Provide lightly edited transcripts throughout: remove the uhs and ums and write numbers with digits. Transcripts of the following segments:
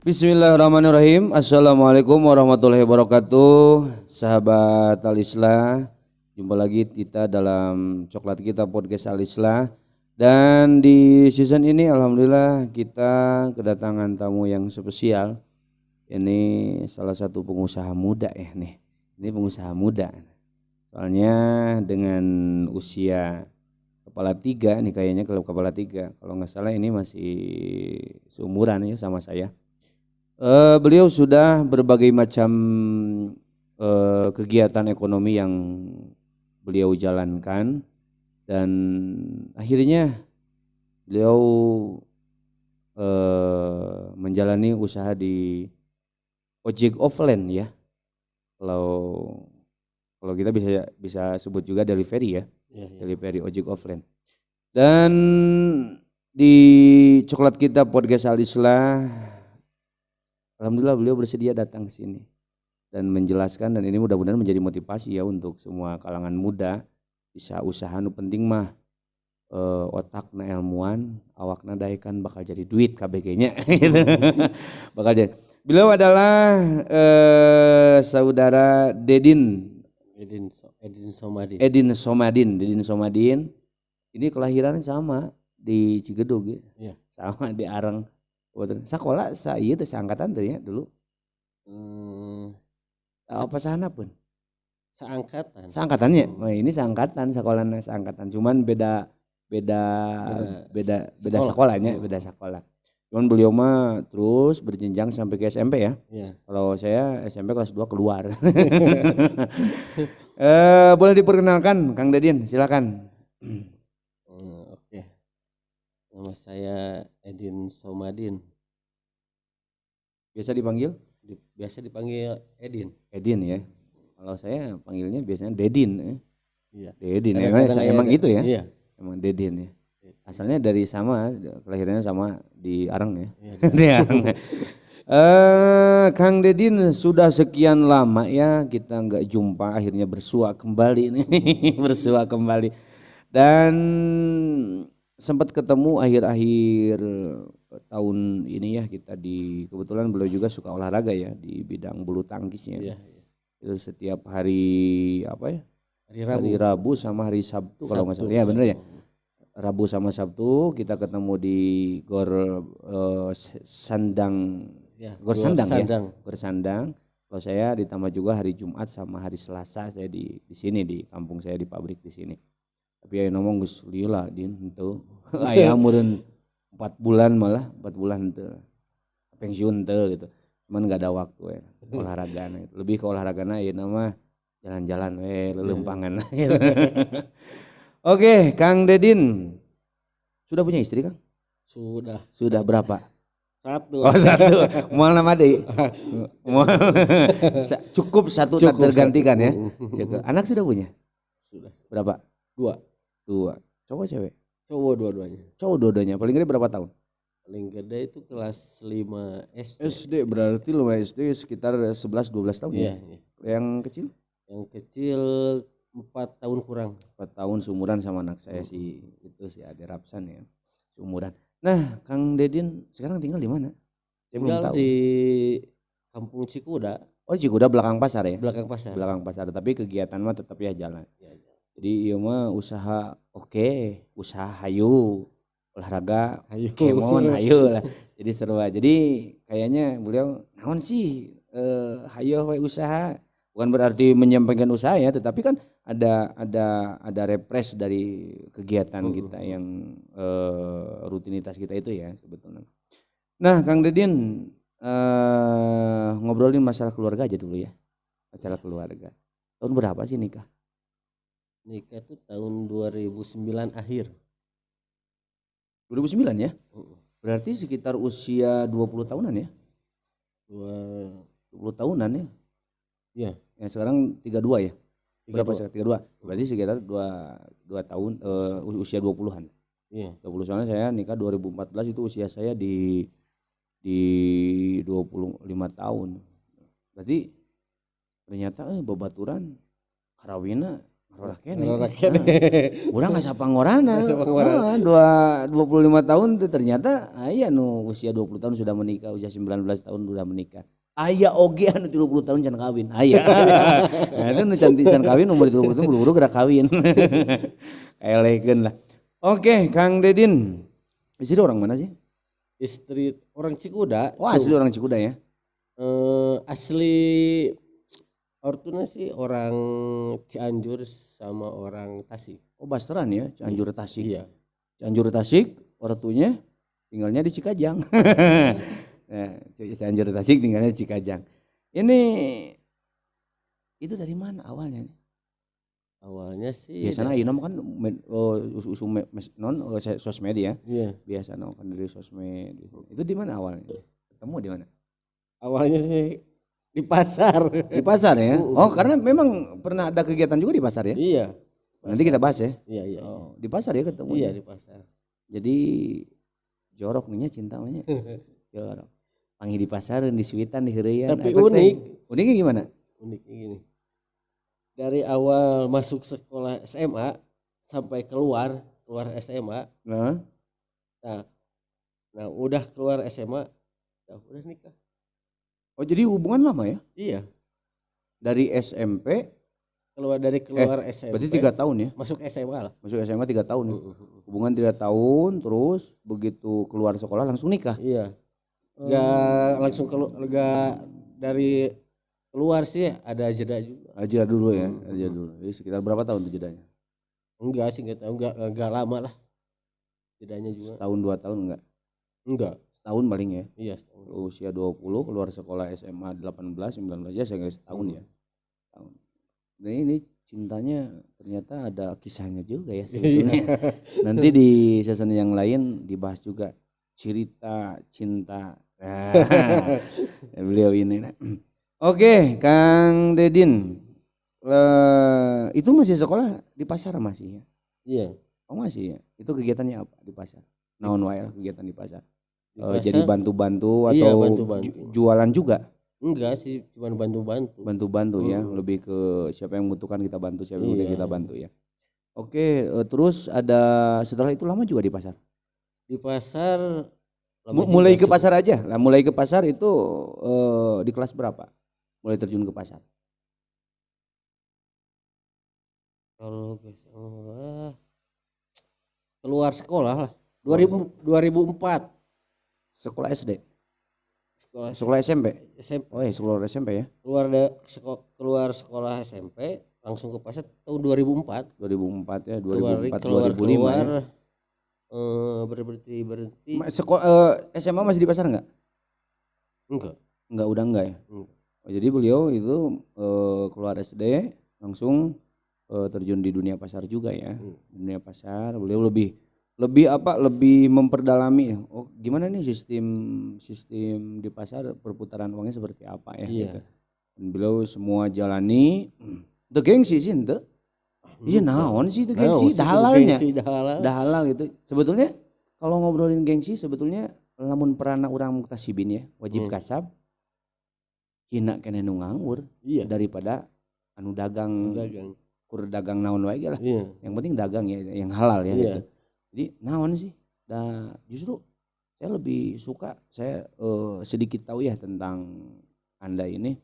Bismillahirrahmanirrahim. Assalamualaikum warahmatullahi wabarakatuh. Sahabat Al-Islah, jumpa lagi kita dalam Coklat Kita Podcast Al-Islah. Dan di season ini alhamdulillah kita kedatangan tamu yang spesial. Ini salah satu pengusaha muda ya nih. Ini pengusaha muda. Soalnya dengan usia kepala 3 nih kayaknya, kalau kepala 3. Kalau nggak salah ini masih seumuran ya sama saya. Beliau sudah berbagai macam kegiatan ekonomi yang beliau jalankan dan akhirnya beliau menjalani usaha di ojek offline ya. Kalau kita bisa sebut juga delivery ya, delivery ojek offline. Dan di Coklat Kita Podcast Al-Islah, alhamdulillah beliau bersedia datang ke sini dan menjelaskan, dan ini mudah-mudahan menjadi motivasi ya untuk semua kalangan muda bisa usaha. Nu penting mah otakna ilmuwan, awakna daekan bakal jadi duit KBG-nya. Bakal jadi. Beliau adalah saudara Dedin Somadin. Ini kelahirannya sama di Cigedug ya. Sama di Arang. Sekolah saya itu seangkatan tuh ya dulu. Apa sana pun? Seangkatannya. Oh, ini seangkatan, sekolahnya seangkatan. Cuman beda sekolahnya, beda sekolah. Cuman beliau mah terus berjenjang sampai ke SMP ya. Kalau saya SMP kelas 2 keluar. Boleh diperkenalkan Kang Dedin, silakan. Oke. Nama saya Edin Somadin. Biasa dipanggil? Biasa dipanggil Edin. Edin ya. Kalau saya panggilnya biasanya Dedin. Iya. Dedin. Emang itu ya? Iya. Emang Dedin ya. Asalnya dari sama, kelahirannya sama di Arang ya. Iya, di Arang. Kang Dedin sudah sekian lama ya kita nggak jumpa, akhirnya bersua kembali nih. Bersua kembali. Dan sempat ketemu akhir-akhir tahun ini ya, kita kebetulan beliau juga suka olahraga ya di bidang bulu tangkisnya. Iya. Itu setiap hari apa ya? Hari Rabu sama hari Sabtu kalau nggak salah. Ya bener ya. Rabu sama Sabtu kita ketemu di Gor Sandang. Ya, Gor Sandang. Gor Sandang. Kalau saya ditambah juga hari Jumat sama hari Selasa saya di sini di kampung saya, di pabrik di sini. Tapi aya ngomong geus lila din henteu. Aya meureun 4 bulan henteu. Pensiun teu gitu. Cuman enggak ada waktu ya olahragana. Lebih ke olahragana ieu mah jalan-jalan lelempangan. Oke, Kang Dedin. Sudah punya istri, Kang? Sudah. Sudah berapa? 1. Oh, 1. Moal nama deui. Cukup 1 tak tergantikan ya. Cukup. Anak sudah punya? Sudah. Berapa? 2. Cowok cewek? Cowok dua-duanya. Cowok dua-duanya. Paling gede berapa tahun? Paling gede itu kelas 5 SD. SD berarti lu SD sekitar 11-12 tahun ya? Iya. Yang kecil? Yang kecil 4 tahun kurang. 4 tahun, seumuran sama anak saya sih. Itu sih ada Rapsan ya. Seumuran. Nah, Kang Dedin sekarang tinggal di mana? Saya belum tahu. Di Kampung Cikuda. Oh, Cikuda belakang pasar ya? Belakang pasar. Tapi kegiatan mah tetap ya jalan. Ya. Jadi ieu mah usaha usaha hayu, olahraga kemon hayu lah. Jadi seru aja. Jadi kayaknya beliau naon sih hayu we usaha. Bukan berarti menyampaikan usaha ya, tetapi kan ada repres dari kegiatan kita yang rutinitas kita itu ya sebetulnya. Nah, Kang Dedin ngobrolin masalah keluarga aja dulu ya. Masalah keluarga. Tahun berapa sih nikah? Nikah tuh tahun 2009 akhir. 2009 ya? Berarti sekitar usia 20 tahunan ya? 20 tahunan ya? Iya. Ya sekarang 32 ya? Berapa sekarang? 32? Berarti sekitar 2 tahun usia 20-an. Iya. 20 soalnya saya nikah 2014 itu usia saya di 25 tahun. Berarti ternyata babaturan karawina Arora kene. Arora kene. Urang asa pangorana. Asa pangorana. 25 tahun tuh ternyata aya nu usia 20 tahun sudah menikah, usia 19 tahun sudah menikah. Aya oge anu 30 tahun can kawin. Aya. Nah, itu nu can kawin umur 30 tahun buru-buru gerak kawin. Kaelegeun lah. Oke, Kang Dedin. Istri orang mana sih? Istri orang Cikuda. Oh, asli orang Cikuda ya. Asli ortunya sih orang Cianjur sama orang Tasik. Oh, Basteran ya, Cianjur Tasik. Iya. Cianjur Tasik, ortunya tinggalnya di Cikajang. Nah, Cianjur Tasik tinggalnya di Cikajang. Ini itu dari mana awalnya? Awalnya sih Biasanya ayeuna mah kan sosmed ya. iya. Biasa kan dari sosmed. Itu di mana awalnya? Ketemu di mana? Awalnya sih di pasar. Di pasar ya. Oh, karena memang pernah ada kegiatan juga di pasar ya. Iya. Nanti kita bahas ya. Iya, iya. Oh, di pasar ya ketemu. Iya, ya? di pasar. Jadi jorok nih cinta mah nya. Jorok. Panggil di pasar di suitan di heureyan. Tapi unik. Uniknya gimana? Uniknya gini. Dari awal masuk sekolah SMA sampai keluar SMA. Nah, Nah, udah keluar SMA, udah nikah. oh jadi hubungan lama ya? Iya. Dari SMP Keluar SMP. berarti 3 tahun ya? Masuk SMA lah. Masuk SMA 3 tahun ya? Hubungan 3 tahun, terus begitu keluar sekolah langsung nikah? Iya. Gak langsung gak dari keluar sih, ada jeda juga. Aja dulu ya, aja dulu. Jadi sekitar berapa tahun tuh jedanya? Enggak sih, enggak tahu, enggak lama lah. Jedanya juga. Tahun 2 tahun enggak? Enggak. Setahun paling ya? Iya, setahun. Usia 20 keluar sekolah SMA 18, 19 ya saya setahun ya. Tahun. Nah ini cintanya ternyata ada kisahnya juga ya sebetulnya. Nanti di season yang lain dibahas juga cerita cinta. Nah, beliau ini. Oke, Kang Dedin. Itu masih sekolah di pasar masih ya? Iya. Oh masih ya. Itu kegiatannya apa di pasar? Naon wae lah kegiatan di pasar. Di pasar, Jadi bantu-bantu atau iya, bantu-bantu. Jualan juga? Enggak sih, cuma bantu-bantu. Bantu-bantu ya, lebih ke siapa yang membutuhkan kita bantu, siapa yang Iya. kita bantu ya. Oke, terus ada setelah itu lama juga di pasar. Di pasar Mulai ke pasar aja. Lah mulai ke pasar itu di kelas berapa? Mulai terjun ke pasar. Kalau keluar sekolah lah. 2004. Sekolah SD. Sekolah Sekolah SMP. SMP. Oh ya, sekolah SMP ya. Keluar sekolah SMP langsung ke pasar tahun 2004. 2004 ya, 2004 keluar 2005 ya. Berhenti. Sekolah SMA masih di pasar enggak? Enggak. Enggak, udah enggak ya. Enggak. Oh, jadi beliau itu keluar SD langsung terjun di dunia pasar juga ya. Dunia pasar, beliau lebih memperdalami. Oh, gimana nih sistem di pasar, perputaran uangnya seperti apa ya gitu. Dan beliau semua jalani. The gengsi sih ente. Iya naon sih itu gengsi, dahalalnya. Dahalal gitu. Sebetulnya kalau ngobrolin gengsi sebetulnya lamun perana urang muktasibin ya, wajib kasab. Hina kene nu nganggur daripada anu dagang. Kur dagang naon wae lah. Iya. Yang penting dagang ya, yang halal ya Iya. gitu. Jadi naon sih? Justru saya lebih suka, saya sedikit tahu ya tentang Anda ini.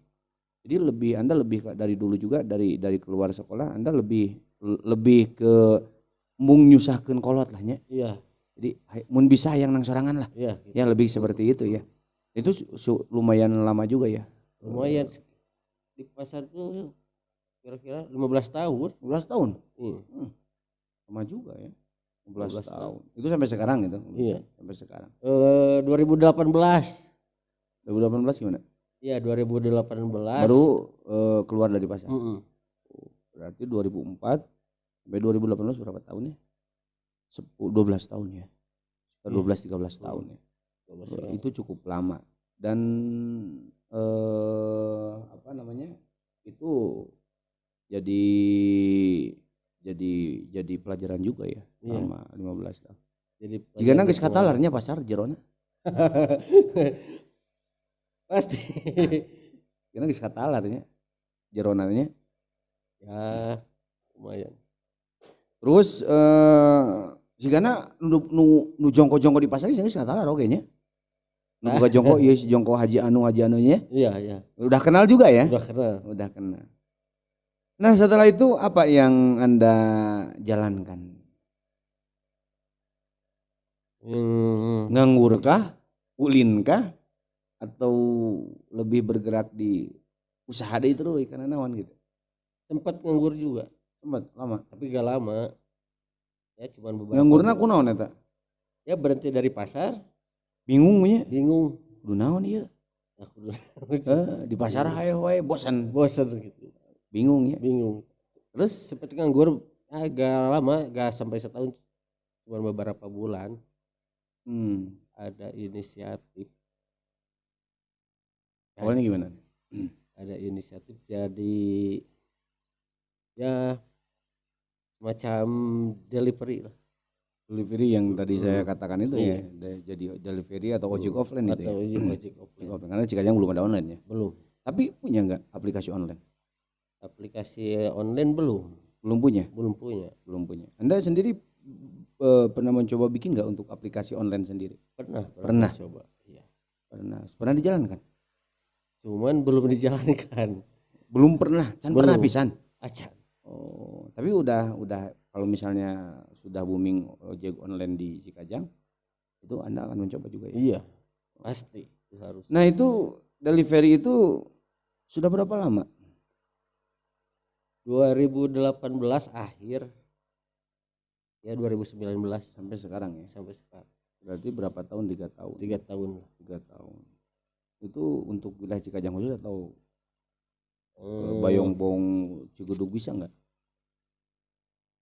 Jadi Anda lebih dari dulu juga dari keluar sekolah Anda lebih ke mung nyusahkeun kolot lah nya. Iya. Jadi mun bisa hayang nang sorangan lah. Iya. Gitu. Ya lebih seperti itu ya. Itu lumayan lama juga ya. Lumayan di pasar tuh kira-kira 15 tahun. 15 tahun. Iya. Lama juga ya. 15 tahun. Itu sampai sekarang gitu. Iya. Sampai sekarang. 2018. 2018 gimana? Iya, 2018. Baru keluar dari pasar. Berarti Berarti 2004 sampai 2018 berapa tahun ya? 12 tahun ya. 12-13 tahun ya. Itu cukup lama. Dan apa namanya? Itu jadi pelajaran juga ya, selama 15 tahun. Jadi jika geus katalarnya pasar jerona. Pasti. Karena geus katalarnya jeronanya. Ya lumayan. Terus sigana nu jongko-jongko di pasar geus katalar oge nya. Nu buka jongko ieu si jongko Haji Anunya. Iya, iya. Udah kenal juga ya? Udah kenal. Udah kenal. Nah, setelah itu apa yang Anda jalankan? Nganggur kah? Ulin kah? Atau lebih bergerak di usaha deui terus karena naon gitu? Sempat nganggur juga, Sempat lama. tapi gak lama. Ya cuman beberapa. Nganggurna bulan. kunaon eta? Ya berhenti dari pasar, Bingung nya. bingung. Kudu naon ieu? Aku Di pasar hae wae bosan. bosan gitu. Bingung ya. Bingung. Terus Seperti nganggur, gak lama, gak sampai setahun, cuma beberapa bulan ada inisiatif. awalnya gimana? Ada inisiatif jadi ya semacam delivery lah. Delivery yang tadi saya katakan itu ya, jadi delivery atau ojek offline itu Atau ya. ojek offline. Ojek offline. Karena Cikajang belum ada online ya. Belum. Tapi punya nggak aplikasi online? Aplikasi online belum. Belum punya. Belum punya. Belum punya. Anda sendiri pernah mencoba bikin nggak untuk aplikasi online sendiri? Pernah coba. Iya. Pernah dijalankan? Cuman belum dijalankan. Belum pernah. Pernah pisan. Acan. Oh, tapi udah kalau misalnya sudah booming ojek online di Cikajang, itu Anda akan mencoba juga ya? Iya. Pasti harus. Nah, itu delivery itu sudah berapa lama? 2018 akhir. Ya 2019 Sampai sekarang ya. sampai sekarang. Berarti berapa tahun? 3 tahun. 3 tahun. 3 tahun. Itu untuk wilayah Cikajang khusus atau Bayongbong, Cigudug bisa nggak?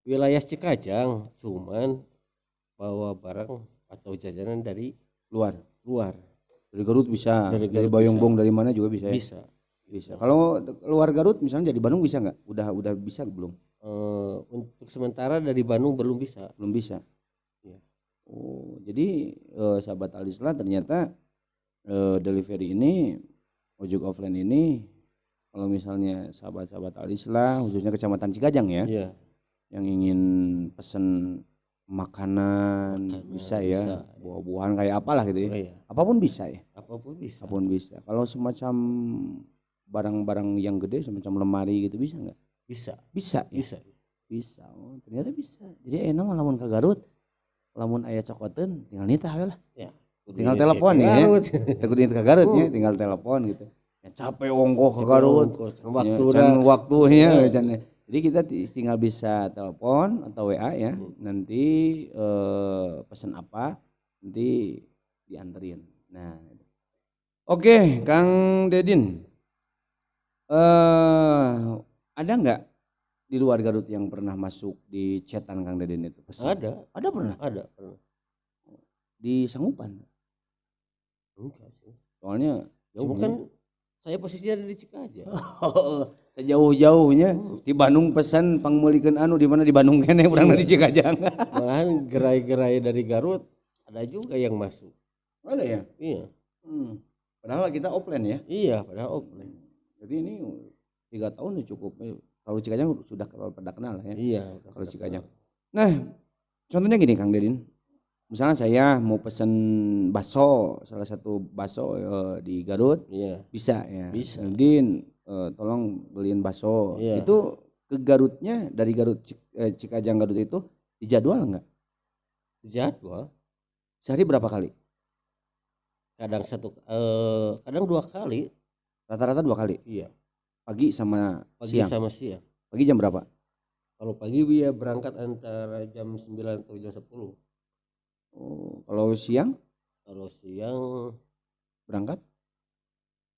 Wilayah Cikajang, cuman bawa barang atau jajanan dari Luar. Dari Garut bisa. Dari Dari Garut Bayongbong dari mana juga bisa ya? bisa. Kalau luar Garut misalnya jadi Bandung bisa nggak? Udah bisa belum? Untuk sementara dari Bandung belum bisa. Belum bisa. Iya. Oh, jadi sahabat Alisla ternyata delivery ini, ojek offline ini, kalau misalnya sahabat-sahabat Alisla khususnya Kecamatan Cikajang ya, Iya. yang ingin pesen makanan bisa ya, bisa. buah-buahan kayak apalah gitu ya, Iya. apapun bisa ya, Apapun bisa. apapun bisa. Kalau semacam barang-barang yang gede semacam lemari gitu bisa nggak? Bisa. Bisa ya? Bisa. Bisa. Oh, ternyata bisa. Jadi enak lamun ke Garut, lamun aya cokoten tinggal nitah we lah. Ya. Tinggal telepon ya. Takut ke Garut ya, tinggal telepon gitu. Ya capek ongkoh ke Garut. Waktunya can. Jadi kita tinggal bisa telepon atau WA ya. Nanti pesan apa nanti dianterin. Nah. Oke, Kang Dedin. Ada nggak di luar Garut yang pernah masuk di chatan Kang Dedin itu pesan? Ada pernah? Ada pernah. Di Sangupan? Enggak sih. Soalnya Cuma kan saya posisinya ada di Cikajang. Sejauh-jauhnya di Bandung pesan pangmelikeun anu di mana di Bandung kene urang di Cikajang. Malahan gerai-gerai dari Garut ada juga yang masuk. Ada ya? Iya. Padahal kita offline ya. Iya, padahal offline. Jadi ini 3 tahun cukup. Kalau Cikajang sudah pada kenal ya. Iya. Kalau Cikajang. Nah, contohnya gini Kang Dedin. Misalnya saya mau pesen bakso, salah satu bakso di Garut, Iya. bisa ya. Bisa. Din, tolong beliin bakso. Iya. Itu ke Garutnya dari Garut Cikajang Garut itu dijadwal nggak? Jadwal. Sehari berapa kali? Kadang kadang 2 kali. Rata-rata 2 kali. Iya. Pagi sama Pagi siang. sama siang. Pagi jam berapa? Kalau pagi dia berangkat antara jam 9 atau jam 10. Oh, kalau siang Kalau siang berangkat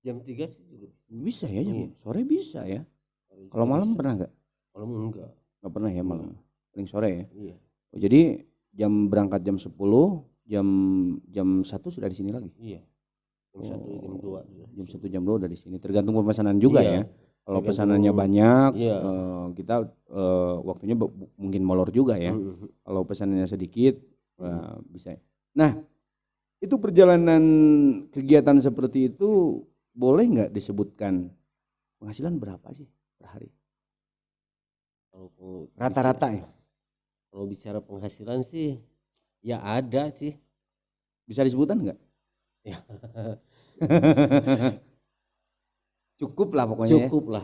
jam 3 sih juga bisa ya, jam Iya. sore bisa ya. Sore Kalau juga malam bisa. pernah nggak? Malam enggak. Nggak pernah ya malam. Paling sore ya. Iya. Oh, jadi berangkat jam 10, jam 1 sudah di sini lagi. Iya. Jam 1 jam 2. Jam 1 jam 2 udah di sini. Tergantung pesanan juga Iya. ya. Kalau Tergantung- pesanannya banyak, Iya. kita waktunya mungkin molor juga ya. Kalau pesanannya sedikit, bisa. Nah, itu perjalanan kegiatan seperti itu boleh nggak disebutkan penghasilan berapa sih per hari? Kalau Rata-rata ya. Kalau bicara penghasilan sih ya ada sih. Bisa disebutan enggak? Ya. Cukup lah pokoknya. Cukup lah.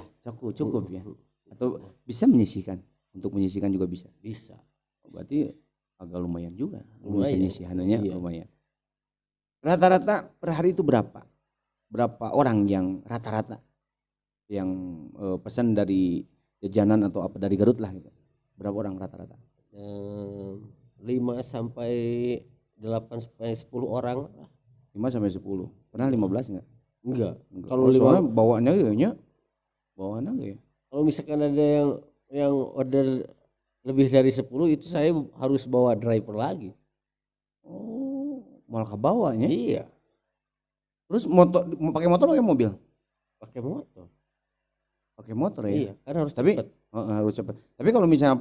Cukup ya. Atau bisa menyisihkan. Untuk menyisihkan juga bisa. Bisa. Berarti agak lumayan juga. Lumayan. Menyisihannya Iya. lumayan. Rata-rata per hari itu berapa? Berapa orang yang rata-rata yang pesan dari jajanan atau apa dari Garut lah gitu. Berapa orang rata-rata? 5 sampai 8 sampai 10 orang. 5 sampai 10. Pernah 15 enggak? Enggak. Kalau soalnya bawaannya kayaknya bawaannya enggak ya? Kalau misalkan ada yang order lebih dari 10 itu saya harus bawa driver lagi. Oh, malah ke bawahnya. Iya, Terus pakai motor pakai mobil? pakai motor. Pakai motor ya. Iya, kan harus Tapi cepat. harus cepat. Tapi kalau misalnya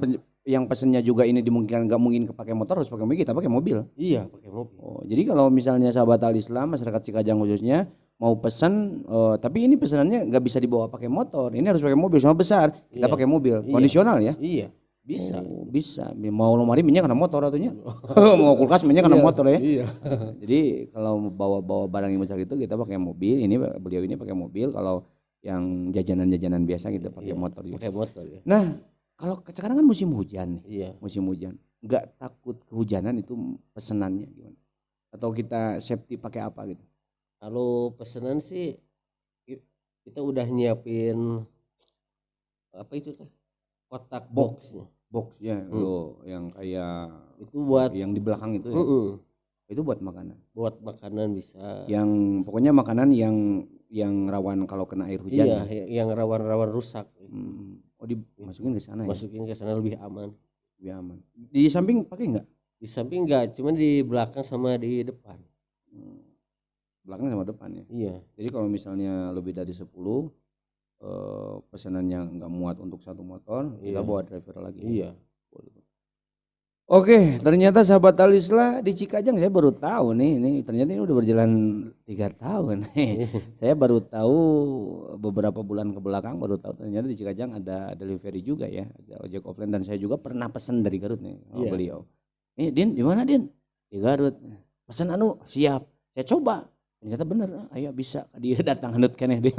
yang pesennya juga ini dimungkinkan nggak mungkin pakai motor, harus pakai mobil, kita pakai mobil. Iya, pakai mobil. Oh, jadi kalau misalnya sahabat Al-Islam masyarakat Cikajang khususnya mau pesan, tapi ini pesanannya nggak bisa dibawa pakai motor, ini harus pakai mobil sama besar, kita Iya. pakai mobil, Iya. kondisional ya. Iya, bisa. Oh, bisa. Mau lemari minyak karena motor atunya. Mau kulkas minyak karena Iya, motor ya. Iya. Jadi kalau bawa barang yang besar itu kita pakai mobil, ini beliau ini pakai mobil, kalau yang jajanan-jajanan biasa kita pakai Iya, motor juga. pakai motor ya. Nah, kalau sekarang kan musim hujan nih. Iya. Musim hujan. Enggak takut kehujanan itu pesenannya gimana? Atau kita safety pakai apa gitu? Kalau pesanan sih kita udah nyiapin apa itu teh? Kotak boxnya. Box ya, yang kayak Itu buat yang di belakang itu ya. Itu buat makanan. buat makanan bisa. Yang pokoknya makanan yang rawan kalau kena air hujan. Iya, ya? yang rawan-rawan rusak. Oh, dimasukin ke sana ya. Masukin ke sana lebih aman. Lebih aman. Di samping pakai enggak? Di samping enggak, cuman di belakang sama di depan. Belakang sama depan ya. Iya. Jadi kalau misalnya lebih dari 10 pesanan yang enggak muat untuk satu motor, kita Iya. bawa driver lagi. Iya. Oke, ternyata sahabat Alisla di Cikajang saya baru tahu nih, ini ternyata ini udah berjalan 3 tahun. Saya baru tahu beberapa bulan ke belakang baru tahu ternyata di Cikajang ada delivery juga ya, ada ojek offline, dan saya juga pernah pesan dari Garut nih sama Iya. beliau. Din, di mana Din? Di Garut. Pesan siap. Saya coba. Ternyata bener, ayo bisa dia datang handut keneh deh.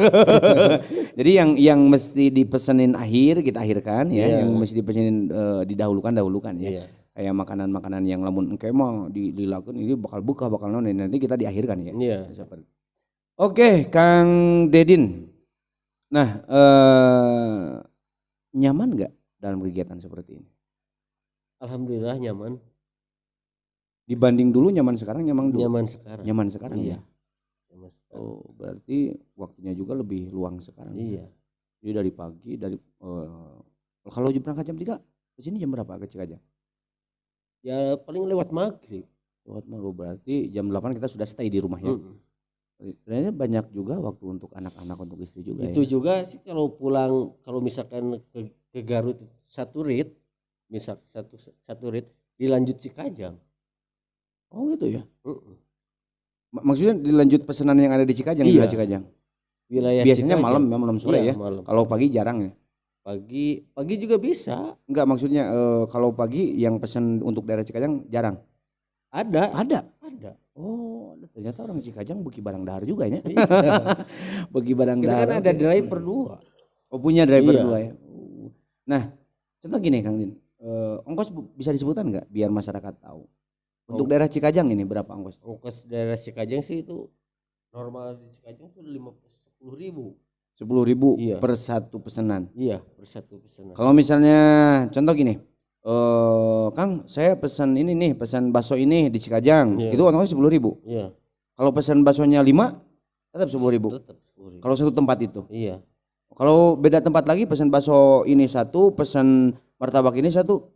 Jadi yang mesti dipesenin akhir kita akhirkan ya, Iya. yang mesti dipesenin didahulukan ya. Iya. Kayak makanan-makanan yang lamun engke mah dilakukan ini bakal buka bakal naon nanti kita diakhirkan ya. Iya. Seperti. Oke, Kang Dedin. Nah, nyaman nggak dalam kegiatan seperti ini? Alhamdulillah nyaman. Dibanding dulu nyaman sekarang nyaman dulu. Nyaman sekarang. Nyaman sekarang Iya. ya. Nyaman sekarang. Oh, berarti waktunya juga lebih luang sekarang. Iya. Jadi dari pagi kalau berangkat jam 3 ke sini jam berapa ke Cikajang? Ya paling lewat maghrib. Lewat malam berarti jam 8 kita sudah stay di rumah ya. Ternyata banyak juga waktu untuk anak-anak, untuk istri juga Itu ya. juga sih kalau pulang, kalau misalkan ke Garut satu rit, misal satu rit dilanjut Cikajang. Oh gitu ya. Maksudnya dilanjut pesanan yang ada di Cikajang, Iya. di Cikajang. Wilayah Biasanya Cikajang. malam sore Iya, ya. malam. Kalau pagi jarang ya. Pagi juga bisa. Enggak, maksudnya kalau pagi yang pesan untuk daerah Cikajang jarang. Ada. Ada. Oh, ternyata orang Cikajang bagi barang dahar juga ya. Bagi barang Kita dahar. kan ada driver 2. Oh, punya driver Iya. 2 ya. Nah, contoh gini Kang Din. Ongkos bisa disebutkan enggak biar masyarakat tahu? Untuk daerah Cikajang ini berapa ongkos? Ongkos daerah Cikajang sih itu normal di Cikajang tuh 10.000. 10.000 Iya. per satu pesanan. Iya, per satu pesanan. Kalau misalnya contoh gini, Kang, saya pesan ini nih, pesan bakso ini di Cikajang, Iya. itu otomatis 10.000. Iya. Kalau pesan baksonya 5, tetap 10.000. Tetap 10.000. Kalau satu tempat itu. Iya. Kalau beda tempat lagi, pesan bakso ini satu, pesan martabak ini satu,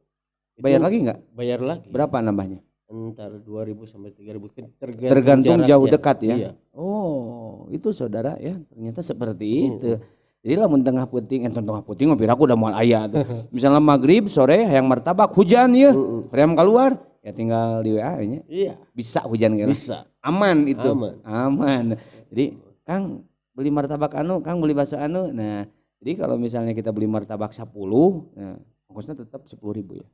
bayar Itu lagi nggak? Bayar lagi. Berapa nambahnya? Antara 2.000 sampai 3.000 Tergantung jauh jaraknya. dekat ya. Iya. Oh, itu saudara ya, ternyata seperti itu. Jadi lamun tengah puting, tengah puting ngopi aku udah moal aya tuh. Misalnya maghrib sore hayang martabak hujan ya, krem keluar ya tinggal di WA nya. Iya. Bisa hujan kira. Bisa. Aman itu. Aman. Jadi Kang beli martabak Kang beli bakso Nah, jadi kalau misalnya kita beli martabak 10, nah, ongkosnya tetap 10.000 ya.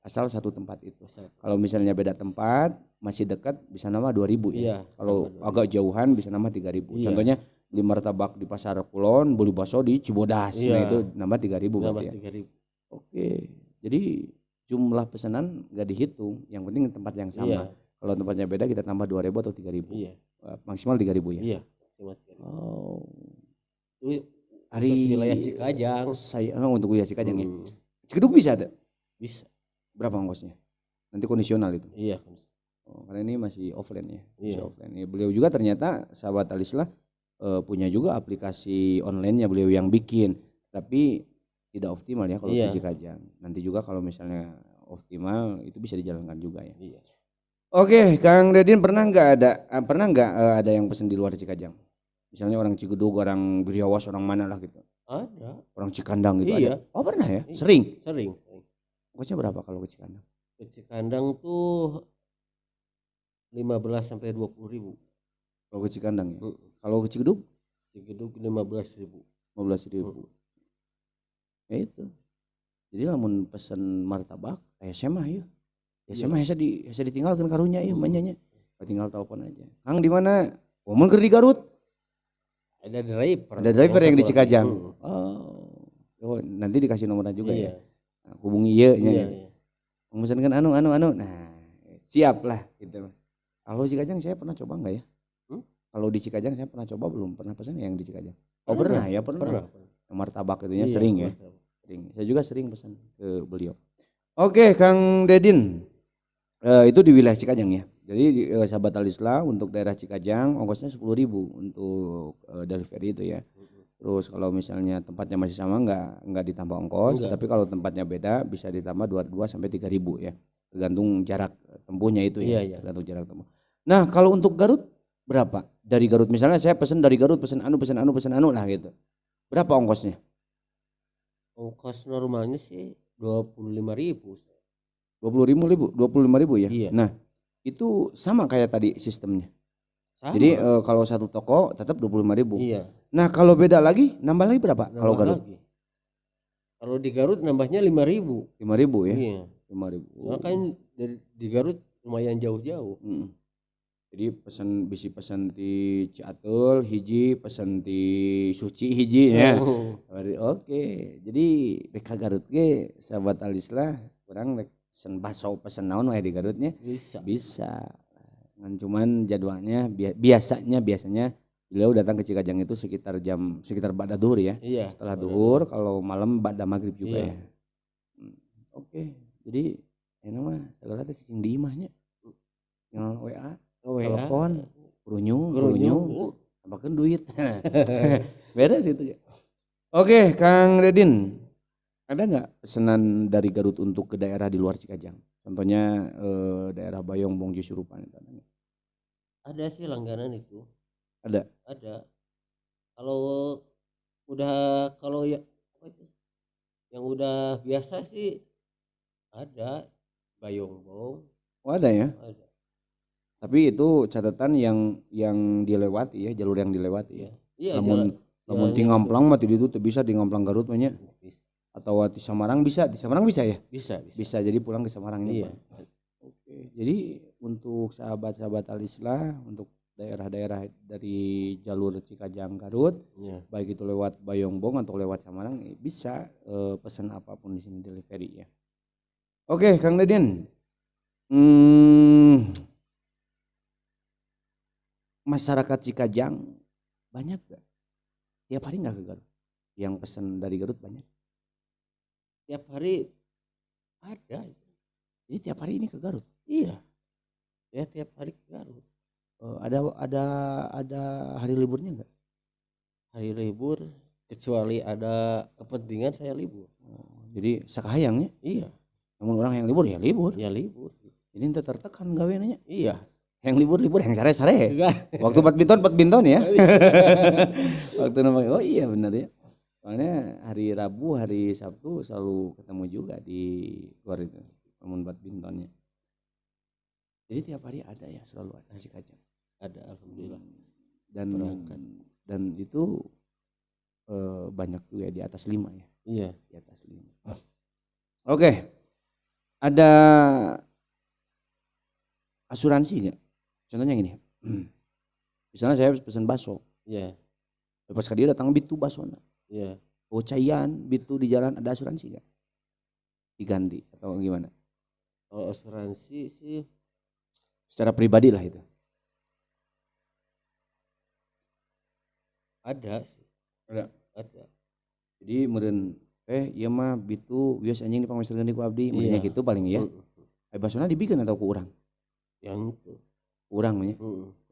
Asal satu tempat itu. Kalau misalnya beda tempat, masih dekat bisa nambah 2.000 ya. Iya, Kalau agak jauhan bisa nambah 3.000. Iya. Contohnya beli martabak di Pasar Kulon, beli bakso di Cibodas. Iya. Nah itu nambah 3.000 nambah berarti ya. 3.000. Oke. Jadi jumlah pesanan nggak dihitung, yang penting tempat yang sama. Iya. Kalau tempatnya beda kita tambah 2.000 atau 3.000. Iya. Maksimal 3.000 ya. Iya. Maksimal 3.000. Oh. Itu Hari khusus wilayah Cikajang. Saya untuk wilayah Cikajang ya. Cikedug bisa ada? Bisa. Berapa ongkosnya? Nanti kondisional itu. Iya. Karena ini masih offline ya. Masih Iya. offline. Ya, beliau juga ternyata sahabat Alislah punya juga aplikasi online-nya beliau yang bikin, tapi tidak optimal ya kalau Iya. di Cikajang. Nanti juga kalau misalnya optimal itu bisa dijalankan juga ya. Iya. Oke, Kang Dedin pernah nggak ada yang pesen di luar Cikajang? Misalnya orang Cigedug, orang Geriawas, orang mana lah gitu. Ada. Orang Cikandang gitu Iya. ada. Oh pernah ya? Iya. Sering. Sering. Ongkosnya berapa kalau ke Cikandang? Ke Cikandang tuh 15 sampai 20.000. Kalau ke Cikandang ya. Kalau ke Cigedug? Cigedug 15.000. 15.000. Ya itu. Jadi lamun pesen martabak, SMA ya. SMA hese ditinggalkan karunya ya manyanya. Tinggal telepon aja. Kang di mana? Mun keur di Garut. Ada driver. Ada driver yang di Cikajang. Oh, nanti dikasih nomornya juga ya. Nah, hubungi ieu nya. Iya. Memesankan anu. Nah, siap lah gitu. Kalau Cikajang saya pernah coba enggak ya? Kalau di Cikajang saya pernah coba belum? Pernah pesan yang di Cikajang? Oh, pernah ya, pernah. Yang martabak itunya sering ya. Sering. Saya juga sering pesan ke beliau. Oke, Kang Dedin. Itu di wilayah Cikajang ya. Jadi sahabat Alislah untuk daerah Cikajang ongkosnya 10.000 untuk delivery itu ya. Terus kalau misalnya tempatnya masih sama enggak ditambah ongkos, tapi kalau tempatnya beda bisa ditambah 2 sampai 3.000 ya. Tergantung jarak tempuhnya itu ya. Iya. Tergantung jarak tempuh. Nah, kalau untuk Garut berapa? Dari Garut misalnya saya pesan dari Garut pesan anu lah gitu. Berapa ongkosnya? Ongkos normalnya sih 25.000. 25.000 ya. Iya. Nah, itu sama kayak tadi sistemnya. Sama. Jadi kalau satu toko tetap 25.000. Iya. Nah, kalau beda lagi nambah lagi berapa? Kalau Garut? Lagi. Kalau di Garut nambahnya 5.000. 5.000 ya. Iya. 5.000. Soalnya kan di Garut lumayan jauh-jauh. Jadi bisi pesan di Ciatul hiji, pesan di Suci hiji ya. Oke. Jadi rek ka Garut ge sahabat Alislah urang rek pesen bakso pesen naon wae di Garutnya bisa. Kan cuman jadwalnya biasanya beliau datang ke Cikajang itu sekitar ba'da duhur ya. Iya. Setelah duhur kalau malam ba'da maghrib juga iya. ya. Oke. Jadi ini mah segala teh cicing di imahnya. Tinggal WA, telepon, grunyung, tambakeun duit. Beres itu ya. Oke, Kang Dedin. Ada nggak pesanan dari Garut untuk ke daerah di luar Cikajang? Contohnya daerah Bayong, Bongji, Surupan. Ada sih langganan itu. Ada. Kalau ya apa itu? Yang udah biasa sih ada Bayongbong. Oh ada ya. Ada. Tapi itu catatan yang dilewati ya, jalur yang dilewati ya. Iya. Namun di Ngamplang mah itu bisa di Ngamplang Garut banyak. Atau di Samarang bisa, ya? Bisa jadi pulang ke Samarangnya. Iya. Oke. Jadi untuk sahabat-sahabat Alislah untuk daerah-daerah dari jalur Cikajang Garut, baik itu lewat Bayongbong atau lewat Samarang bisa pesan apapun di sini delivery ya. Oke, Kang Dedin. Masyarakat Cikajang banyak gak? Tiap hari nggak ke Garut? Yang pesan dari Garut banyak? Tiap hari ada. Jadi tiap hari ini ke Garut? Iya. Ya tiap hari ke Garut. Ada hari liburnya nggak? Hari libur kecuali ada kepentingan saya libur. Jadi sakahayangnya? Iya. Namun orang yang libur ya libur. Ya libur. Jadi ente tertekan gawe nanya. Iya. Yang libur yang sare-sare. Waktu badminton ya. Waktu namanya iya benar ya. Soalnya hari Rabu, hari Sabtu selalu ketemu juga di luar itu, namun badmintonnya. Jadi tiap hari ada ya, selalu ada Cikajang. Ada, alhamdulillah. Dan itu banyak juga di atas 5 ya. Iya. Di atas 5. Oke, ada asuransi nggak? Contohnya gini, misalnya saya pesan bakso, Iya, pas dia datang bitu bakso, iya. cayan bitu di jalan, ada asuransi nggak? Diganti atau gimana? Kalau asuransi sih Secara pribadi lah itu. ada sih, Ada. ada. Jadi meureun ieu mah bitu wios anjing dipangmesterkeun ku abdi, meureunnya Iya. gitu paling ya. Basona dibikeun atau ku urang? Yang itu. Urang nya.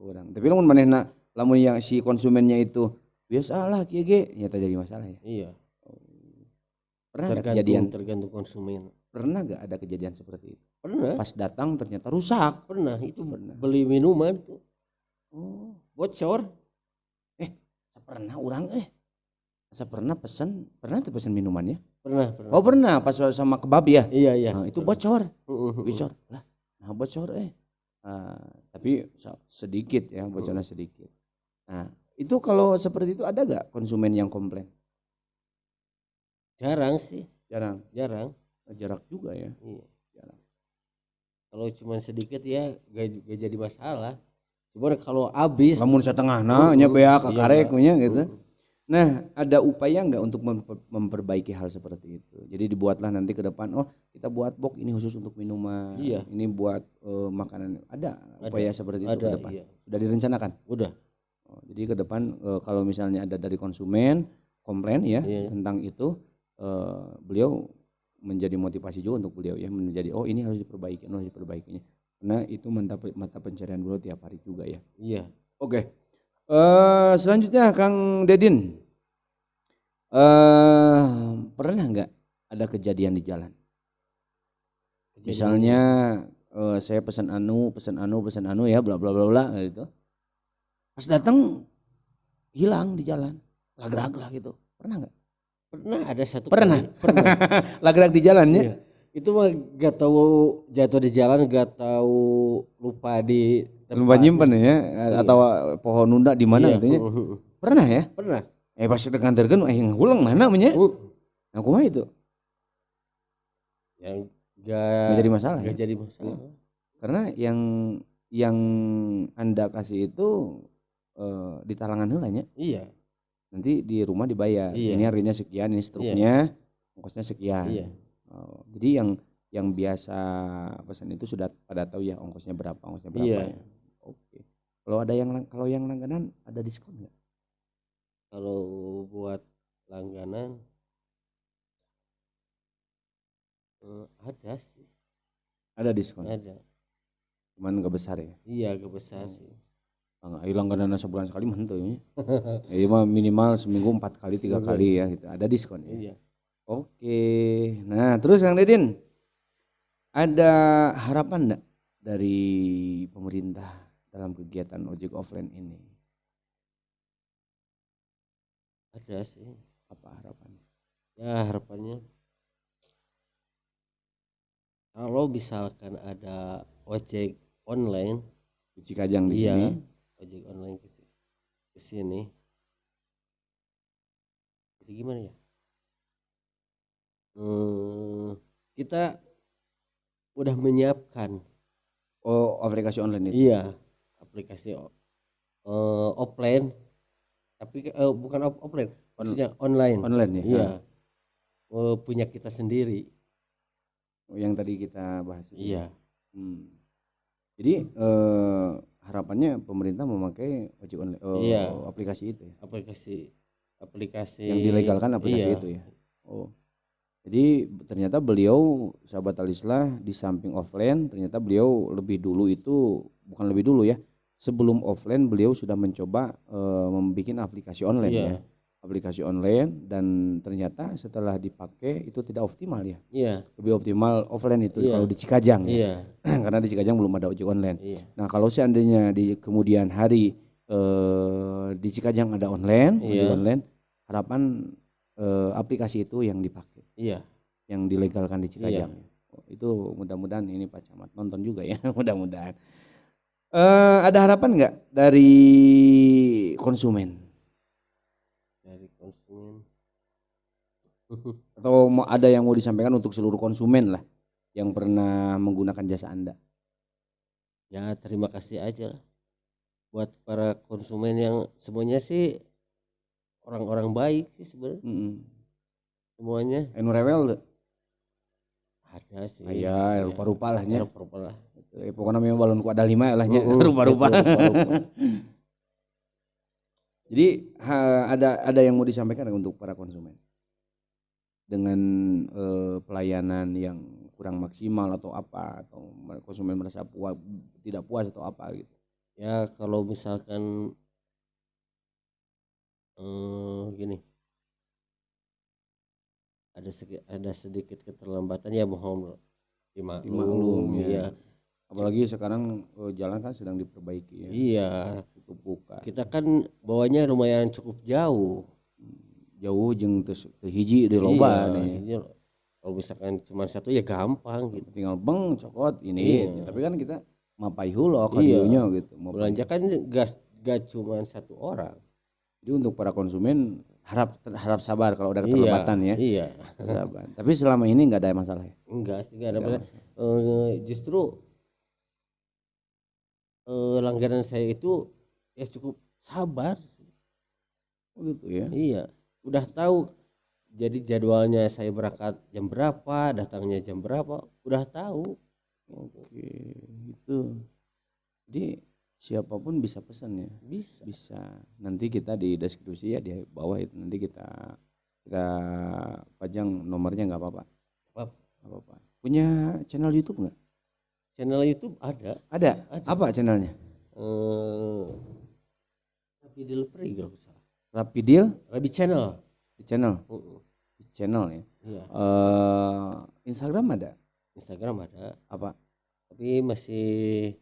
Urang. Tapi lamun manehna lamun yang si konsumennya itu biasa lah kieu ge nya teh jadi masalah ya. Iya. Pernah ada kejadian? Tergantung konsumen. Pernah gak ada kejadian seperti itu? Pernah. Pas datang ternyata rusak. Pernah itu Pernah. beli minuman tuh Oh, bocor. pernah urang pernah tuh pesen minumannya. Pernah. Oh pernah pas sama kebab ya. Iya. Nah, itu bocor. Heeh. Bocor lah. Nah bocor tapi sedikit ya bocornya sedikit. Nah itu kalau seperti itu ada gak konsumen yang komplain? Jarang sih. Jarang. Jarak juga ya. Iya. Jarang. Kalau cuma sedikit ya gak jadi masalah. Cuman kalau habis Lamun setengahna nya bea kakarek nya gitu. Heeh. Nah, ada upaya nggak untuk memperbaiki hal seperti itu? Jadi dibuatlah nanti ke depan, oh kita buat box ini khusus untuk minuman, Iya. ini buat makanan. Ada upaya seperti itu ke depan? Iya. Sudah direncanakan? Udah. Oh, jadi ke depan kalau misalnya ada dari konsumen komplain ya Iya. tentang itu, beliau menjadi motivasi juga untuk beliau ya menjadi oh ini harus diperbaikinya. Karena itu mata pencarian beliau tiap hari juga ya. Iya. Oke. Selanjutnya Kang Dedin, pernah nggak ada kejadian di jalan? Misalnya saya pesan anu ya bla bla bla bla gitu. Pas datang hilang di jalan, lagrak lah gitu. Pernah nggak? Pernah ada satu Pernah. kali. Pernah. Lagrak di jalannya? Iya. Itu mah gak tahu jatuh di jalan, gak tahu lupa di Lupa nyimpen ya atau pohon nunda di mana gitu ya? Pernah ya? Pernah. Pas dekanterkeun ngulang mana nya? Nah, kumaha itu? Yang Gak jadi masalah. Gak Ya? jadi masalah. Karena yang Anda kasih itu di talangan heula nya. Iya. Nanti di rumah dibayar. Iya. Ini harganya sekian, ini struknya, ongkosnya sekian. Iya. Jadi yang biasa pesan itu sudah pada tahu ya ongkosnya berapa Iya. ya. Oke. Kalau yang langganan ada diskon nggak? Kalau buat langganan ada sih. Ada diskon. Ada. Cuman nggak besar ya. Iya, gak besar sih. Langganan sebulan sekali mah henteu ya. Ya mah minimal seminggu 4 kali 3 kali ya gitu. Ada diskon ya. Iya. Oke. Nah, terus Kang Dedin, ada harapan enggak dari pemerintah dalam kegiatan ojek offline ini? Ada sih. Apa harapannya? Ya harapannya kalau misalkan ada ojek online Di Cikajang di sini. ojek online ke sini. Jadi gimana ya? Kita udah menyiapkan. Oh, aplikasi online itu. Iya, aplikasi offline. Tapi bukan offline, maksudnya online. Online ya. Iya. Punya kita sendiri. Yang tadi kita bahas itu. Iya. Jadi harapannya pemerintah memakai ojek online, aplikasi itu ya. Aplikasi Yang dilegalkan aplikasi itu ya. Oh. Jadi ternyata beliau sahabat Alislah di samping offline ternyata beliau lebih dulu itu bukan lebih dulu ya. Sebelum offline beliau sudah mencoba membuat aplikasi online ya. Aplikasi online dan ternyata setelah dipakai itu tidak optimal ya. Iya. Lebih optimal offline itu kalau di Cikajang ya. Karena di Cikajang belum ada ojek online. Iya. Nah, kalau seandainya di kemudian hari di Cikajang ada online, ojek online, harapan aplikasi itu yang dipakai. Iya. Yang dilegalkan di Cikajang. Itu mudah-mudahan ini Pak Camat nonton juga ya, mudah-mudahan. Ada harapan nggak dari konsumen? Dari konsumen Atau ada yang mau disampaikan untuk seluruh konsumen lah yang pernah menggunakan jasa Anda? Ya terima kasih aja lah buat para konsumen yang semuanya sih orang-orang baik sih sebenarnya semuanya. Anu rewel tuh. Ada sih. Aya rupa-rupa lah nya. Rupa-rupa lah. Pokoknya memang balon ku ada 5 lah nya rupa-rupa. Jadi ada yang mau disampaikan untuk para konsumen dengan pelayanan yang kurang maksimal atau apa, atau konsumen merasa tidak puas atau apa gitu. Ya kalau misalkan gini, ada sedikit keterlambatan ya mohon dimaklum ya. Apalagi sekarang jalan kan sedang diperbaiki ya. Iya. Tutup buka. Kita kan bawanya lumayan cukup jauh. Jauh jeung teu hiji di loba nih. Iya. Kalau misalkan cuma satu ya gampang gitu. Tinggal beng cokot ini. Iya. Tapi kan kita mapai heula ka dieunya gitu. Belanja kan gak cuma satu orang. Jadi untuk para konsumen harap sabar kalau ada keterlambatan ya. Iya. Sabar. Tapi selama ini nggak ada masalah ya? Enggak sih, nggak ada masalah. Justru langganan saya itu ya cukup sabar. Oh gitu ya? Iya. Udah tahu. Jadi jadwalnya saya berangkat jam berapa, datangnya jam berapa, udah tahu. Oke, itu. Jadi siapapun bisa pesan ya? Bisa. Nanti kita di deskripsi ya di bawah itu nanti kita pajang nomornya, nggak apa-apa. Apa-apa. Punya channel YouTube nggak? Channel YouTube ada. Ada. Apa channelnya? Rapidil Free kalau salah. Rapidil? Rabi Channel. Di channel. Di channel ya. Iya. Instagram ada? Instagram ada. Apa? Tapi masih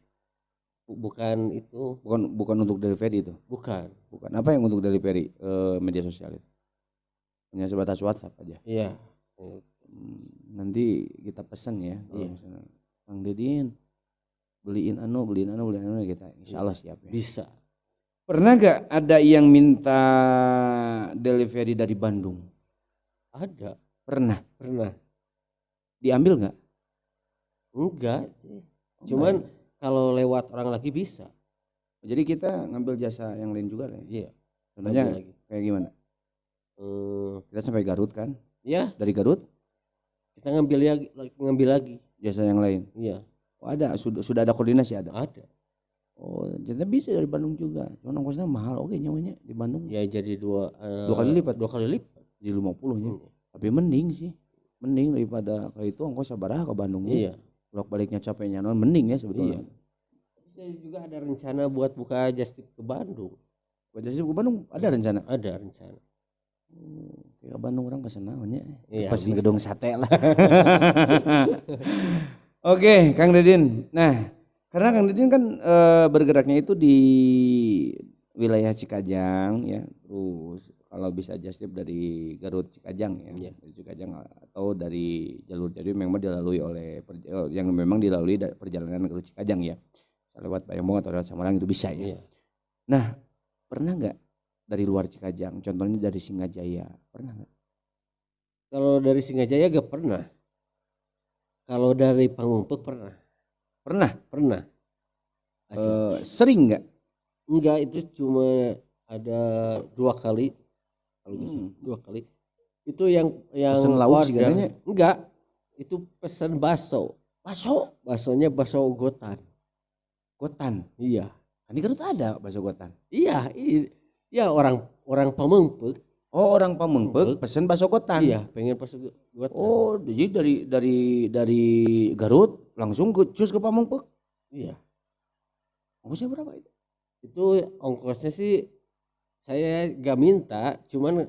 bukan itu. Bukan untuk delivery itu. Bukan. Apa yang untuk delivery media sosial itu? Hanya sebatas WhatsApp aja. Iya. Nanti kita pesan ya. Kalau misalnya Kang Dedin beliin anu kita insya Allah siap ya. Bisa. Pernah gak ada yang minta delivery dari Bandung? Ada. Pernah. Diambil gak? Enggak sih. Cuman kalau lewat orang lagi bisa. Jadi kita ngambil jasa yang lain juga lah. Iya. Contohnya kayak gimana? Kita sampai Garut kan? Iya. Dari Garut? Kita ngambil lagi. Jasa yang lain? Iya. Oh ada, sudah ada koordinasi ada? Ada. Oh, jadi bisa dari Bandung juga. Cuma ongkosnya mahal, oke nyawanya di Bandung. Ya jadi dua kali lipat. Jadi 50 nya. Tapi mending sih. Mending daripada kayak itu ongkos sabaraha ke Bandung. Iya. Bolak baliknya capeknya mending ya sebetulnya. Iya. Saya juga ada rencana buat buka just tip ke Bandung. Buat just tip ke Bandung ada rencana? Ada rencana. Ke Bandung orang pesen naonnya. Iya, pesen gedung sate lah. Oke, Kang Dedin. Nah, karena Kang Dedin kan bergeraknya itu di wilayah Cikajang ya, terus kalau bisa just tip dari Garut Cikajang ya, dari Cikajang atau dari jalur jadi memang dilalui oleh yang memang dilalui perjalanan Garut Cikajang ya, lewat Bayambong atau lewat Samarang itu bisa ya. Nah, pernah nggak dari luar Cikajang, contohnya dari Singajaya, pernah nggak? Kalau dari Singajaya gak pernah. Kalau dari Pangumpuk pernah. Pernah. Sering nggak? Enggak, itu cuma ada 2 kali. Kalau bisa 2 kali. Itu yang pesen lauk segalanya? Enggak. Itu pesan bakso. Baksonya bakso Gotan. Iya. Ini Garut ada bakso Gotan. Iya, iya orang Pamengpeuk. Oh, orang Pamengpeuk pesen bakso Gotan. Iya, pengen bakso Gotan. Oh, jadi dari Garut langsung cus ke Pamengpeuk? Iya. Ongkosnya berapa itu? Itu ongkosnya sih saya gak minta, cuman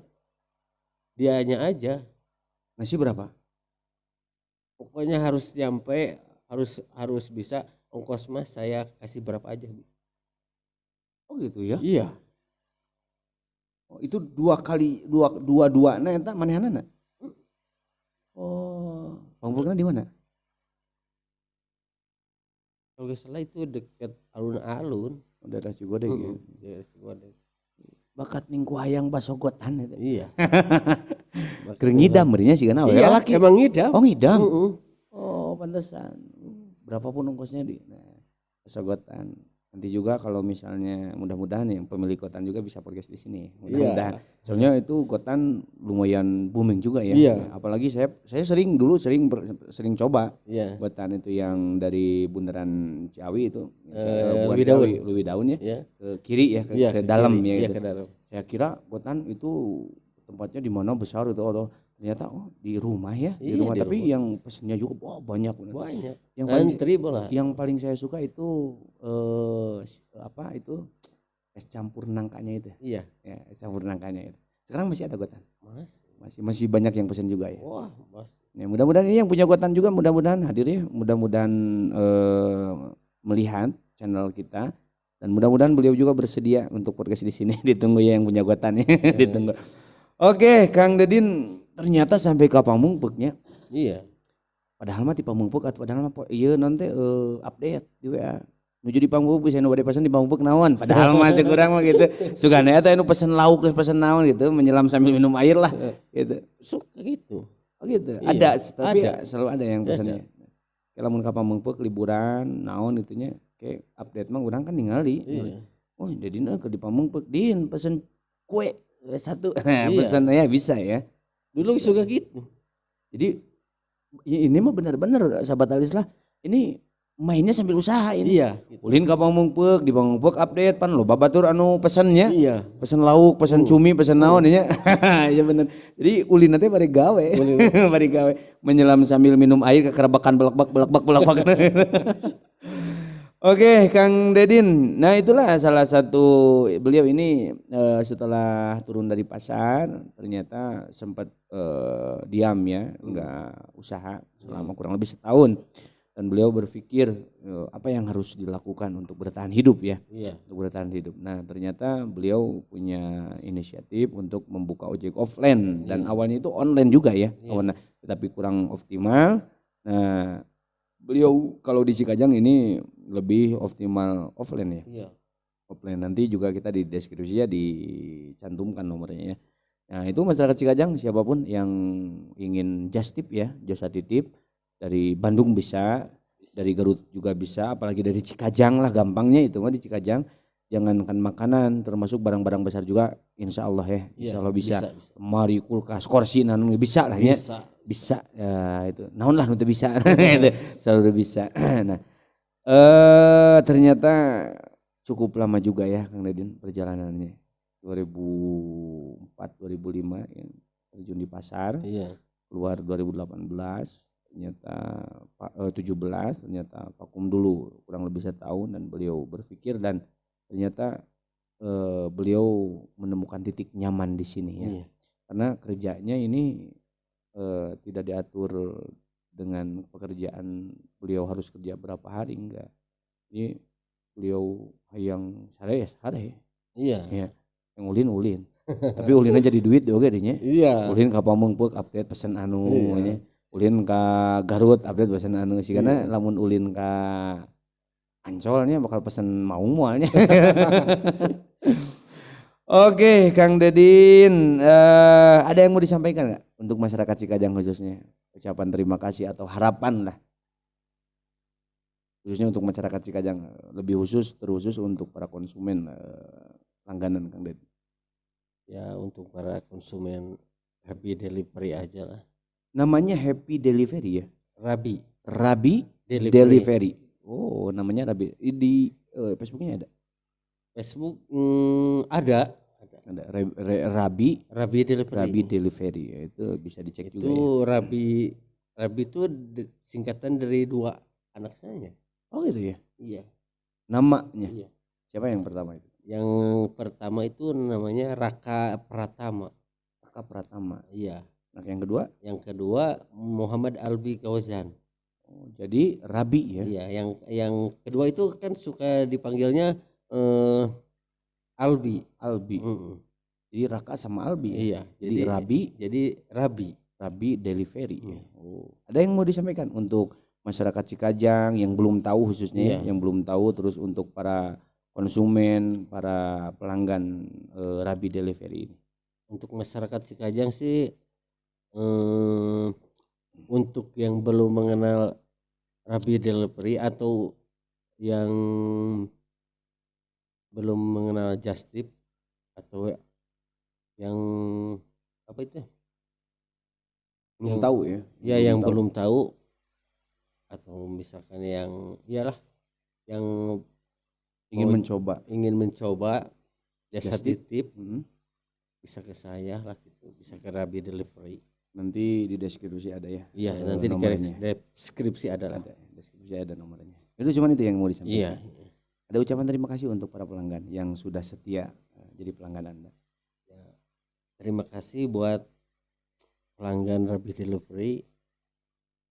dianya aja. Ngasih berapa? Pokoknya harus nyampe, harus bisa, ongkos mas saya kasih berapa aja. Oh gitu ya? Iya. Oh, itu 2 kali dua nah eta manehanana? Oh, Pamengpeukna di mana? Kalau gak salah itu dekat alun-alun. Daerah Cigodeg ya. Daerah Cigodeg. Bakat ningku hayang bakso Gotan itu. Iya. Keur ngidam meureunnya sih kana Iya, laki. emang ngidam. Oh ngidam. Heeh. Oh pantesan. Berapapun ongkosnya di pesogotan. Nanti juga kalau misalnya mudah-mudahan yang pemilik Gotan juga bisa podcast di sini. Mudah-mudahan. Soalnya itu Gotan lumayan booming juga ya. Iya. Apalagi saya sering coba Iya. Gotan itu yang dari bundaran Ciawi itu. Bukan Leuwi Ciawi, Daun. Leuwi Daun ya. Iya. Ke kiri ya, Iya, ke dalam kiri. ya Iya, itu. ke dalam. Saya kira Gotan itu tempatnya di mana besar itu atau ternyata di rumah ya, di Iya, rumah di tapi rumah. yang pesennya juga banyak. Banyak. Yang paling Antri malah. yang paling saya suka itu apa itu es campur nangkanya itu. Iya. Ya, es campur nangkanya itu. Sekarang masih ada Gotan? Mas. Masih banyak yang pesen juga ya. Wah, Mas. Ya, mudah-mudahan ini yang punya Gotan juga mudah-mudahan hadir ya, mudah-mudahan melihat channel kita dan mudah-mudahan beliau juga bersedia untuk podcast di sini. Ditunggu ya yang punya Gotan ya. Ditunggu. Oke, Kang Dedin ternyata sampai ke Pamungpeknya. Iya. Padahal mah di Pamungpek atau padahal mah ieu nanti update di WA. Nuju di Pamungpek bisa nu bade pesan di Pamungpek naon. Padahal mah cek urang mah gitu. Sugana eta anu pesen lauk terus pesen naon gitu, menyelam sambil minum air lah gitu. Suka gitu. Oh gitu. Iya, Ada tapi ada. selalu ada yang pesannya. Kalau lamun ka Pamungpek liburan naon itunya kayak update mah urang kan ningali. Iya. Oh, Dedin ke di Pamungpek, Din pesen kue satu. Iya. Pesan ya bisa ya. Dulu suka gitu. Jadi ini mah benar-benar sahabat Alislah ini mainnya sambil usaha ini. Iya. Gitu. Ulin ka Pamungpek, di Pamungpek update pan lo babatur anu pesennya. Iya. Pesen lauk, pesen cumi, pesen naon nya. Ya bener. Jadi ulin nanti bari gawe. Bari gawe menyelam sambil minum air kekerabakan belak-bak. Oke, Kang Dedin. Nah, itulah salah satu beliau ini setelah turun dari pasar ternyata sempat diam ya, enggak usaha selama kurang lebih setahun. Dan beliau berpikir apa yang harus dilakukan untuk bertahan hidup ya. Iya. Untuk bertahan hidup. Nah, ternyata beliau punya inisiatif untuk membuka ojek offline dan awalnya itu online juga ya. Awalnya, tetapi kurang optimal. Nah, beliau kalau di Cikajang ini lebih optimal offline ya. Iya. Offline nanti juga kita di deskripsinya dicantumkan nomornya ya. Nah itu masyarakat Cikajang siapapun yang ingin just tip ya, jasa titip dari Bandung bisa, dari Garut juga bisa, apalagi dari Cikajang lah gampangnya itu mah di Cikajang. Jangankan makanan termasuk barang-barang besar juga insya Allah ya, insya Allah bisa. Mari kulkas, kursi, nanu bisa lah ya. Bisa ya itu. Naon lah nu teu bisa. Selalu bisa. Nah, ternyata cukup lama juga ya Kang Dedin perjalanannya. 2004 2005 ya, terjun di pasar. Iya. Keluar 2018 ternyata 17 ternyata vakum dulu kurang lebih setahun dan beliau berpikir dan ternyata beliau menemukan titik nyaman di sini ya. Iya. Karena kerjanya ini tidak diatur dengan pekerjaan beliau harus kerja berapa hari enggak. Ini beliau yang sare. Iya. Ya. Yang ulin. Tapi ulinnya jadi duit oge dinya. Iya. Ulin ka Pamungpek update pesen anu nya. Ulin ka Garut update pesen anu sih karena lamun ulin ka Ancolnya bakal pesen mau mualnya. Oke, Kang Dedin, ada yang mau disampaikan nggak untuk masyarakat Cikajang khususnya? Ucapan terima kasih atau harapan lah. Khususnya untuk masyarakat Cikajang, lebih terkhusus untuk para konsumen langganan Kang Dedin. Ya untuk para konsumen Happy Delivery aja lah. Namanya Happy Delivery ya? Rabi Delivery. Oh, namanya Rabi. Di Facebooknya ada? Facebook ada Rabi Delivery. Ya, itu bisa dicek itu juga ya. Rabi itu singkatan dari 2 anak saya. Oh gitu ya. Iya. Namanya. Iya. Siapa yang pertama itu? Yang pertama itu namanya Raka Pratama. Iya. Nah, yang kedua? Yang kedua Muhammad Albi Kawazan. Oh, jadi Rabi ya. Iya, yang kedua itu kan suka dipanggilnya Albi. Jadi Raka sama Albi. Iya. Jadi Rabi Delivery. Oh. Ada yang mau disampaikan untuk masyarakat Cikajang yang belum tahu khususnya, yang belum tahu, terus untuk para konsumen, para pelanggan Rabi Delivery ini? Untuk masyarakat Cikajang sih untuk yang belum mengenal Rabi Delivery atau yang belum mengenal Just Tip atau yang apa itu? Belum tahu ya. Ya yang belum tahu atau misalkan yang iyalah yang ingin mencoba jasa titip bisa ke saya lah gitu, bisa ke Rabi Delivery. Nanti di deskripsi ada ya. Iya, nanti di deskripsi ada lah. Deskripsi ada nomornya. Itu cuma itu yang mau disampaikan. Iya. Ada ucapan terima kasih untuk para pelanggan yang sudah setia jadi pelanggan Anda. Ya, terima kasih buat pelanggan Rabi Delivery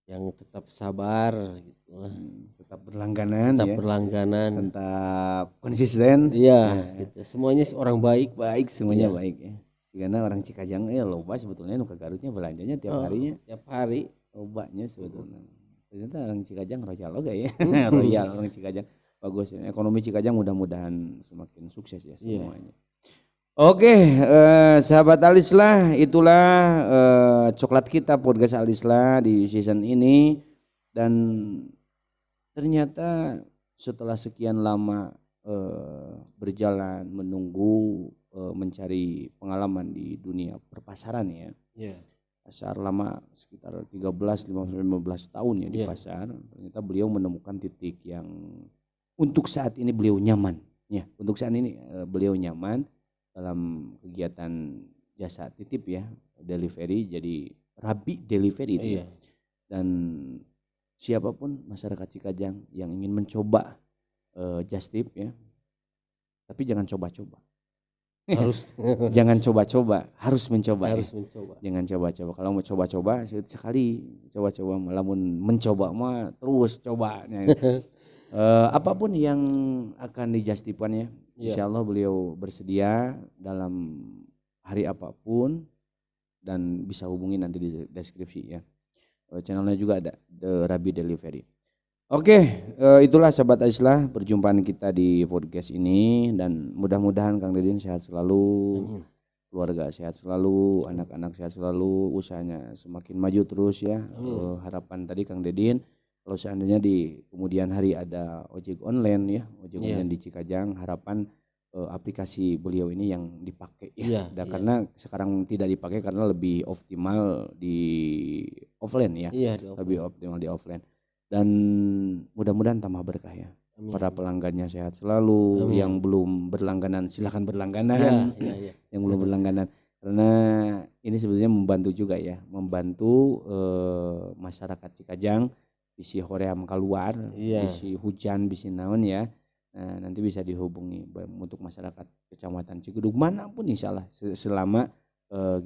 yang tetap sabar gitu. Tetap berlangganan tetap berlangganan, tetap konsisten. Iya, gitu. Semuanya orang baik semuanya baik ya. Karena orang Cikajang loba sebetulnya nu ka Garutnya belanjanya tiap harinya. Tiap hari lobanya sebetulnya. Ternyata orang Cikajang royal oke ya. Royal orang Cikajang. Bagus ya. Ekonomi Cikajang mudah-mudahan semakin sukses ya semuanya. Oke, sahabat Alislah, itulah coklat kita podcast Alislah di season ini. Dan ternyata setelah sekian lama berjalan menunggu mencari pengalaman di dunia perpasaran ya. Pasar lama sekitar 13-15 tahun ya di pasar. Ternyata beliau menemukan titik yang untuk saat ini beliau nyaman ya. Untuk saat ini beliau nyaman dalam kegiatan jasa titip ya, delivery, jadi Rabi Delivery itu. Ya. Dan siapapun masyarakat Cikajang yang ingin mencoba just tip ya, tapi jangan coba-coba. Harus jangan coba-coba, harus mencoba. Harus mencoba. Jangan coba-coba. Kalau mau coba-coba sekali coba-coba, malah mencoba mah terus coba. Apapun yang akan dijustikan ya, insya Allah beliau bersedia dalam hari apapun, dan bisa hubungi nanti di deskripsi ya. Channelnya juga ada, The Rabi Delivery. Oke, itulah sahabat Alislah perjumpaan kita di podcast ini, dan mudah-mudahan Kang Dedin sehat selalu, keluarga sehat selalu, anak-anak sehat selalu, usahanya semakin maju terus ya. Harapan tadi Kang Dedin, kalau seandainya di kemudian hari ada ojek online ya, ojek online di Cikajang, harapan aplikasi beliau ini yang dipakai ya. Karena sekarang tidak dipakai karena lebih optimal di offline ya. Lebih optimal di offline. Dan mudah-mudahan tambah berkah ya. Para pelanggannya sehat selalu. Yang belum berlangganan silahkan berlangganan. Yang belum berlangganan, karena ini sebetulnya membantu juga ya, membantu masyarakat Cikajang bisi hoream keluar, bisi hujan, bisi naon ya. Nah, nanti bisa dihubungi untuk masyarakat Kecamatan Cikudug manapun insyaallah, selama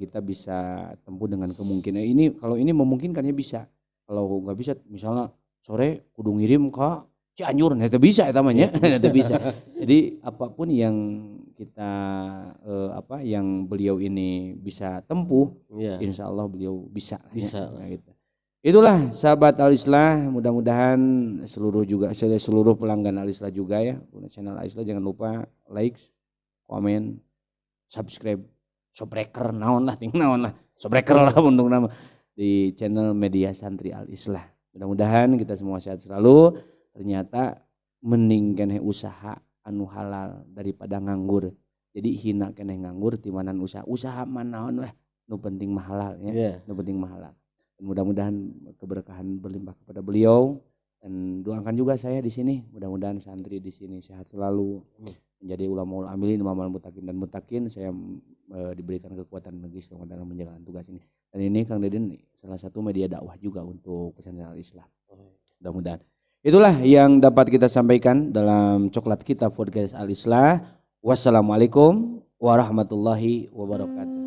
kita bisa tempuh dengan kemungkinan ini. Kalau ini memungkinkannya bisa, kalau nggak bisa misalnya sore kudu ngirim ke Cianjur, itu bisa ya namanya. Itu bisa. Jadi apapun yang kita yang beliau ini bisa tempuh, insya Allah beliau bisa ya. Nah, gitu. Itulah sahabat Alislah, mudah-mudahan seluruh pelanggan Alislah juga ya, channel Alislah jangan lupa like, komen, subscribe, subscriber naon lah subscriber lah untuk nama di channel Media Santri Alislah. Mudah-mudahan kita semua sehat selalu. Ternyata mending keneh usaha anu halal daripada nganggur. Jadi hina keneh nganggur timanan usaha manaon lah, nu penting mah halal ya. Nu penting mah halal. Mudah-mudahan keberkahan berlimpah kepada beliau, dan doakan juga saya di sini, mudah-mudahan santri di sini sehat selalu, menjadi ulamaul amilin, imamal mutakin dan mutakin. Saya diberikan kekuatan negeri dalam menjalankan tugas ini. Dan ini Kang Dedin salah satu media dakwah juga untuk pesantren Al-Islah. Mudah-mudahan itulah yang dapat kita sampaikan dalam coklat kita podcast Al-Islah. Wassalamualaikum warahmatullahi wabarakatuh.